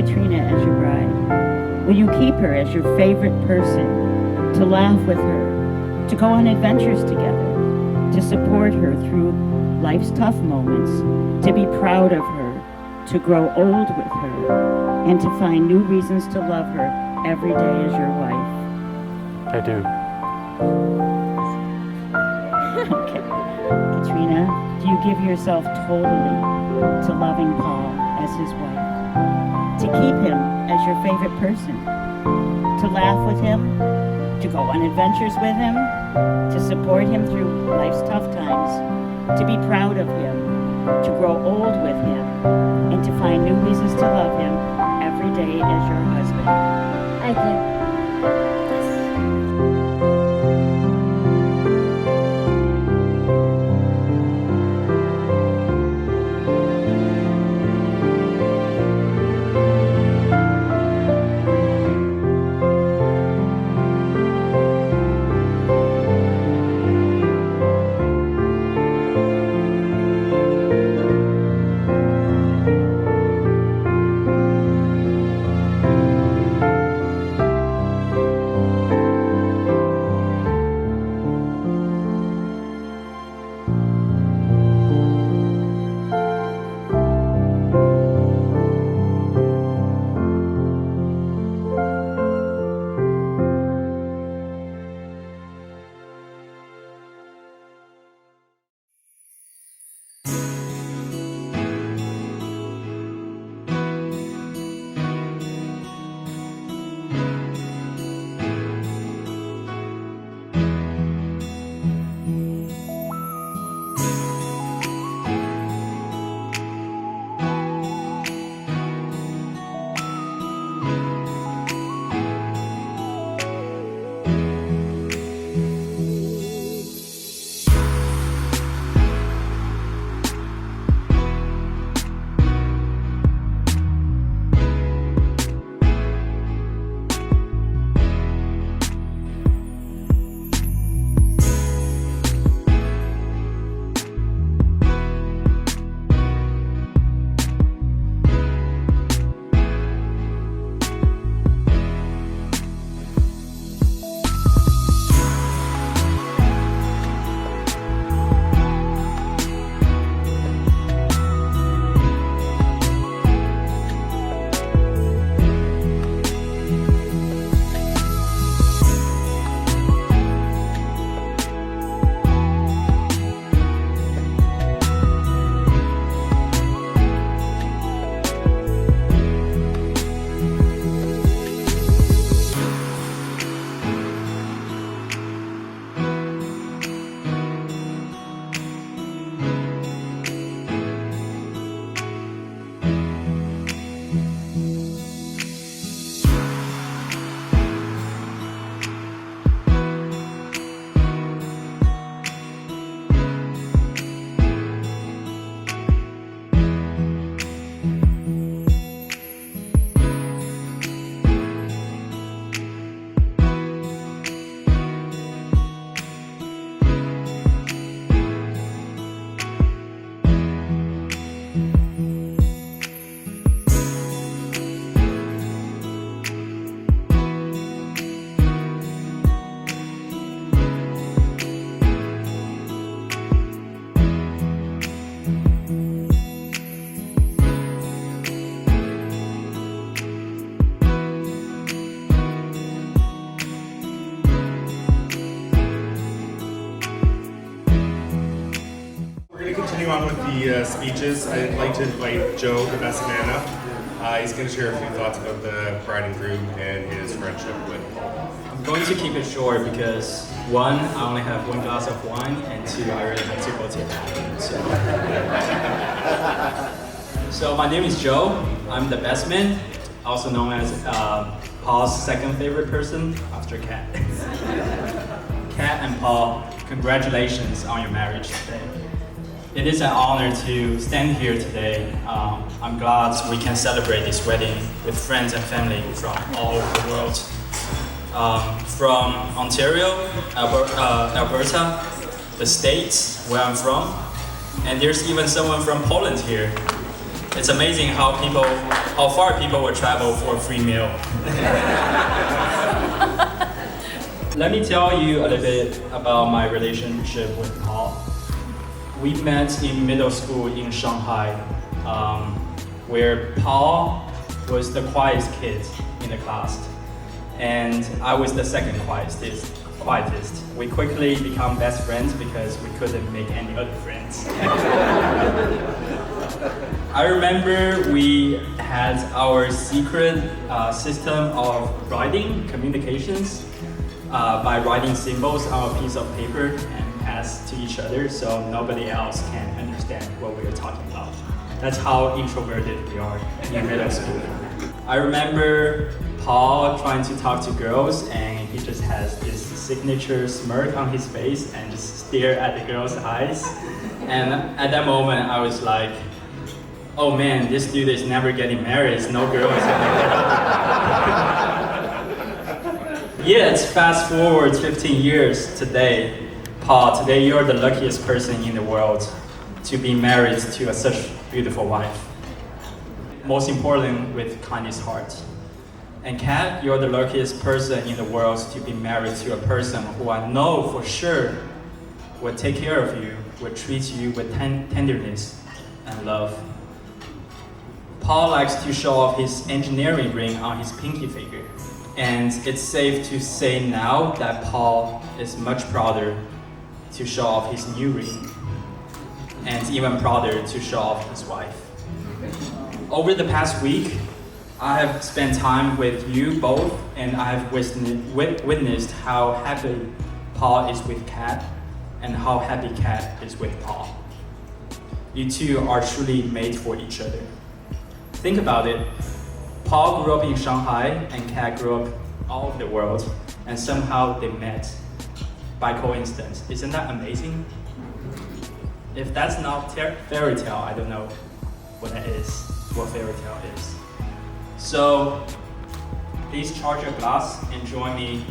Katrina as your bride? Will you keep her as your favorite person, to laugh with her, to go on adventures together, to support her through life's tough moments, to be proud of her, to grow old with her, and to find new reasons to love her every day as your wife? I do. Okay. Katrina, do you give yourself totally to loving Paul as his wife? To keep him as your favorite person? To laugh with him? To go on adventures with him? To support him through life's tough times? To be proud of him? To grow old with him? And to find new reasons to love him every day as your husband? I do. On with the speeches, I'd like to invite Joe, the best man, up. He's going to share a few thoughts about the bride and groom and his friendship with Paul. I'm going to keep it short because one, I only have one glass of wine, and two, I really have to go to the bathroom. So my name is Joe. I'm the best man, also known as Paul's second favorite person after Kat. Kat and Paul, congratulations on your marriage today. It is an honor to stand here today. I'm glad we can celebrate this wedding with friends and family from all over the world. From Ontario, Alberta, the States where I'm from, and there's even someone from Poland here. It's amazing how far people will travel for a free meal. Let me tell you a little bit about my relationship with Paul. We met in middle school in Shanghai, where Paul was the quietest kid in the class, and I was the second quietest. We quickly become best friends because we couldn't make any other friends. I remember we had our secret system of writing communications by writing symbols on a piece of paper and pass to each other so nobody else can understand what we are talking about. That's how introverted we are in middle school. I remember Paul trying to talk to girls and he just has this signature smirk on his face and just stare at the girls' eyes. And at that moment I was like, oh man, this dude is never getting married, no girl is gonna get up. Yet, fast forward 15 years today, Paul, today you're the luckiest person in the world to be married to such beautiful wife. Most important, with kindest heart. And Kat, you're the luckiest person in the world to be married to a person who I know for sure will take care of you, will treat you with tenderness and love. Paul likes to show off his engineering ring on his pinky finger. And it's safe to say now that Paul is much prouder to show off his new ring, and even prouder to show off his wife. Over the past week, I have spent time with you both, and I have witnessed how happy Paul is with Kat, and how happy Kat is with Paul. You two are truly made for each other. Think about it. Paul grew up in Shanghai, and Kat grew up all over the world, and somehow they met by coincidence. Isn't that amazing? If that's not fairy tale, I don't know what that is, what fairy tale is. So, please charge your glass and join me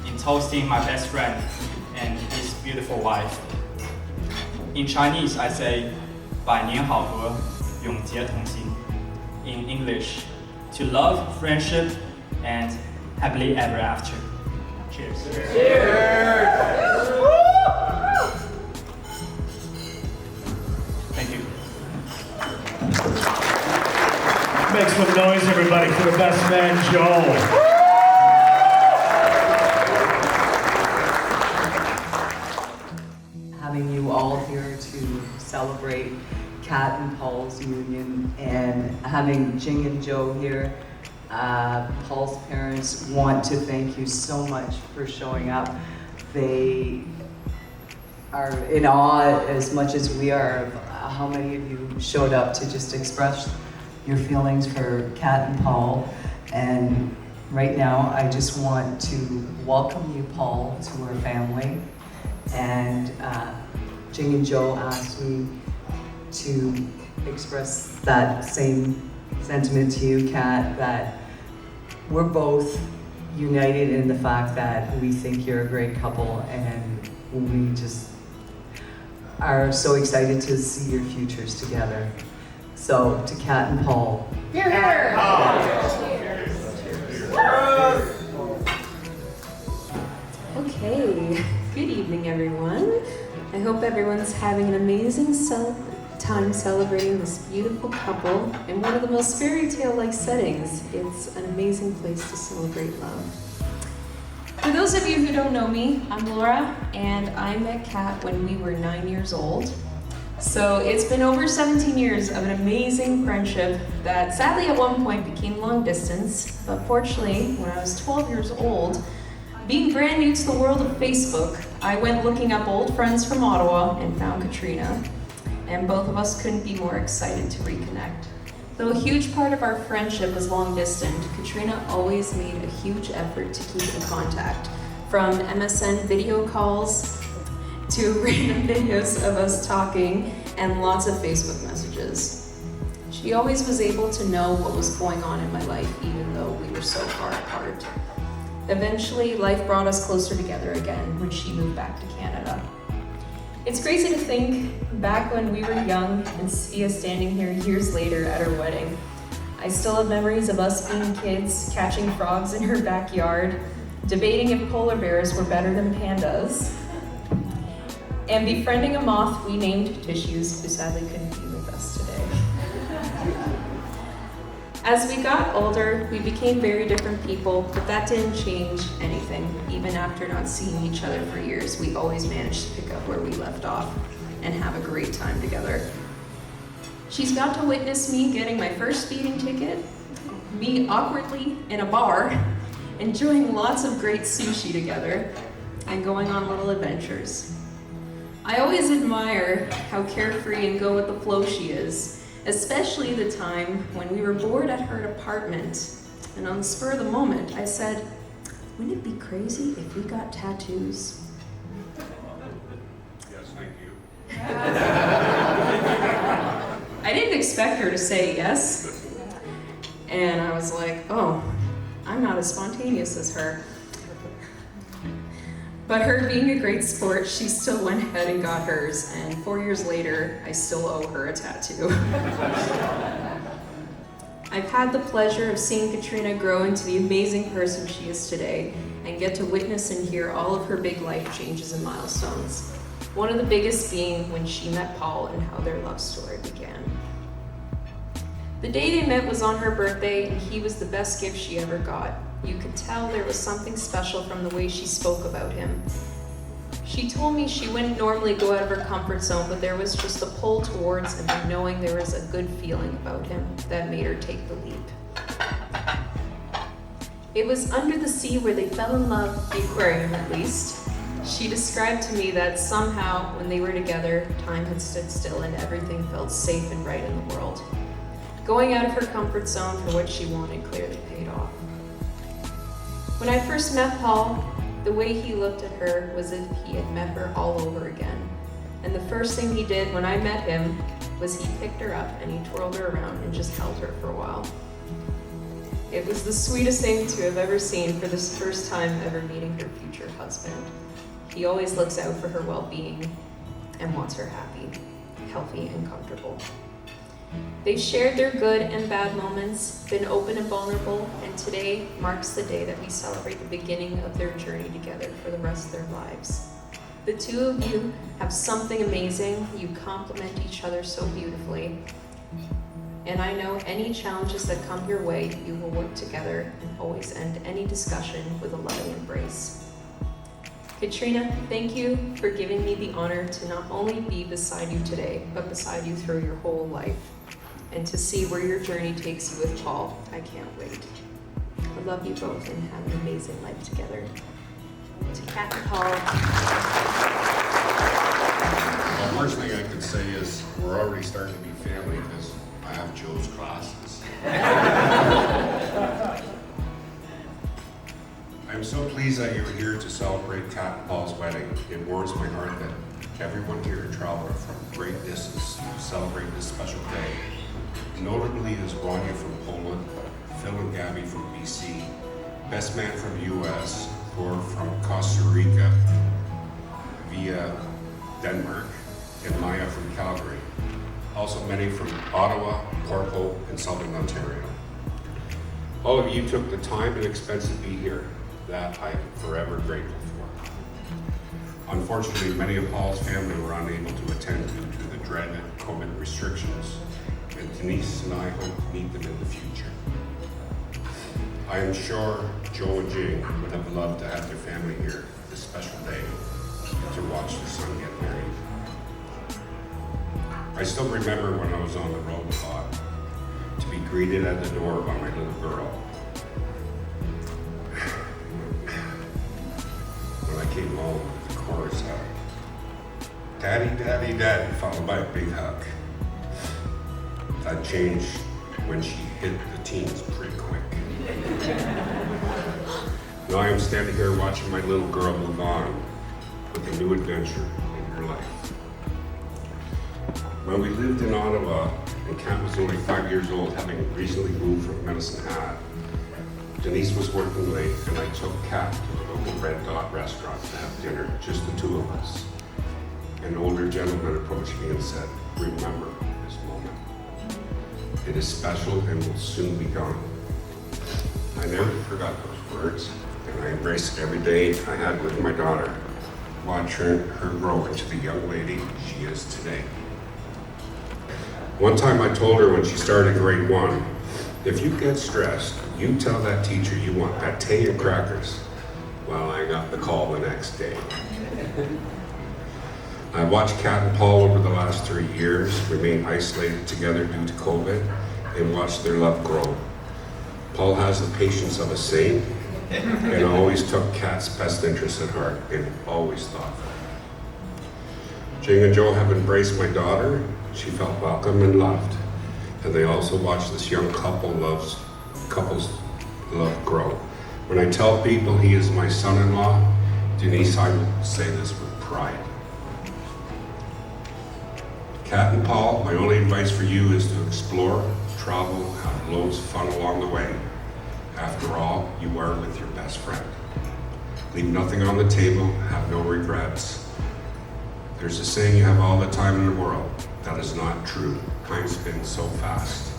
in toasting my best friend and his beautiful wife. In Chinese, I say, 百年好合，永结同心. In English, to love, friendship, and happily ever after. Cheers. Cheers. Thank you. Make some noise, everybody, for the best man, Joe. Having you all here to celebrate Kat and Paul's union, and having Jing and Joe here. Paul's parents want to thank you so much for showing up. They are in awe as much as we are of how many of you showed up to just express your feelings for Kat and Paul. And right now, I just want to welcome you, Paul, to our family. And Jing and Joe asked me to express that same sentiment to you, Kat, that we're both united in the fact that we think you're a great couple, and we just are so excited to see your futures together. So, to Kat and Paul. Here. Okay, good evening everyone. I hope everyone's having an amazing time celebrating this beautiful couple in one of the most fairy tale-like settings. It's an amazing place to celebrate love. For those of you who don't know me, I'm Laura, and I met Kat when we were 9 years old. So it's been over 17 years of an amazing friendship that sadly at one point became long distance, but fortunately, when I was 12 years old, being brand new to the world of Facebook, I went looking up old friends from Ottawa and found Katrina, and both of us couldn't be more excited to reconnect. Though a huge part of our friendship was long distant, Katrina always made a huge effort to keep in contact, from MSN video calls to random videos of us talking and lots of Facebook messages. She always was able to know what was going on in my life, even though we were so far apart. Eventually, life brought us closer together again when she moved back to Canada. It's crazy to think back when we were young and see us standing here years later at our wedding. I still have memories of us being kids, catching frogs in her backyard, debating if polar bears were better than pandas, and befriending a moth we named Tissues, who sadly couldn't be with us today. As we got older, we became very different people, but that didn't change anything. Even after not seeing each other for years, we always managed to pick up where we left off and have a great time together. She's got to witness me getting my first speeding ticket, me awkwardly in a bar, enjoying lots of great sushi together, and going on little adventures. I always admire how carefree and go with the flow she is, especially the time when we were bored at her apartment, and on the spur of the moment, I said, wouldn't it be crazy if we got tattoos? Yes, thank you. I didn't expect her to say yes, and I was like, oh, I'm not as spontaneous as her. But her being a great sport, she still went ahead and got hers, and 4 years later, I still owe her a tattoo. I've had the pleasure of seeing Katrina grow into the amazing person she is today, and get to witness and hear all of her big life changes and milestones. One of the biggest being when she met Paul and how their love story began. The day they met was on her birthday, and he was the best gift she ever got. You could tell there was something special from the way she spoke about him. She told me she wouldn't normally go out of her comfort zone, but there was just a pull towards him, and knowing there was a good feeling about him that made her take the leap. It was under the sea where they fell in love, the aquarium at least. She described to me that somehow, when they were together, time had stood still and everything felt safe and right in the world. Going out of her comfort zone for what she wanted clearly paid off. When I first met Paul, the way he looked at her was as if he had met her all over again. And the first thing he did when I met him was he picked her up and he twirled her around and just held her for a while. It was the sweetest thing to have ever seen for this first time ever meeting her future husband. He always looks out for her well-being and wants her happy, healthy, and comfortable. They've shared their good and bad moments, been open and vulnerable, and today marks the day that we celebrate the beginning of their journey together for the rest of their lives. The two of you have something amazing. You complement each other so beautifully. And I know any challenges that come your way, you will work together and always end any discussion with a loving embrace. Katrina, thank you for giving me the honor to not only be beside you today, but beside you through your whole life. And to see where your journey takes you with Paul, I can't wait. I love you both and have an amazing life together. To Kat and Paul. The first thing I could say is we're already starting to be family because I have Joe's classes. I'm so pleased that you're here to celebrate Kat and Paul's wedding. It warms my heart that everyone here traveled from great distance to celebrate this special day. Notably is Ronja from Poland, Phil and Gabby from BC, Best Man from US, Thor from Costa Rica via Denmark, and Maya from Calgary. Also many from Ottawa, Port Hope, and Southern Ontario. All of you took the time and expense to be here. That I am forever grateful for. Unfortunately, many of Paul's family were unable to attend due to the dreaded COVID restrictions, and Denise and I hope to meet them in the future. I am sure Joe and Jing would have loved to have their family here this special day to watch the son get married. I still remember when I was on the road a lot, to be greeted at the door by my little girl. When I came home, the chorus out, "Daddy, Daddy, Daddy," followed by a big hug. That changed when she hit the teens pretty quick. Now I am standing here watching my little girl move on with a new adventure in her life. When we lived in Ottawa, and Kat was only 5 years old, having recently moved from Medicine Hat, Denise was working late, and I took Kat to the local Red Dot restaurant to have dinner, just the two of us. An older gentleman approached me and said, "Remember this moment. It is special and will soon be gone." I never forgot those words, and I embraced every day I had with my daughter, watch her grow into the young lady she is today. One time I told her when she started grade 1, "If you get stressed, you tell that teacher you want pate and crackers." Well, I got the call the next day. I watched Kat and Paul over the last 3 years remain isolated together due to COVID and watched their love grow. Paul has the patience of a saint and always took Kat's best interests at heart and always thought. Jing and Joe have embraced my daughter. She felt welcome and loved. And they also watched this young couple's love grow. When I tell people he is my son-in-law, Denise, I will say this with pride. Kat and Paul, my only advice for you is to explore, travel, have loads of fun along the way. After all, you are with your best friend. Leave nothing on the table, have no regrets. There's a saying, you have all the time in the world. That is not true. Time spins so fast.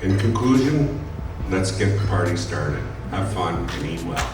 In conclusion, let's get the party started. Have fun and eat well.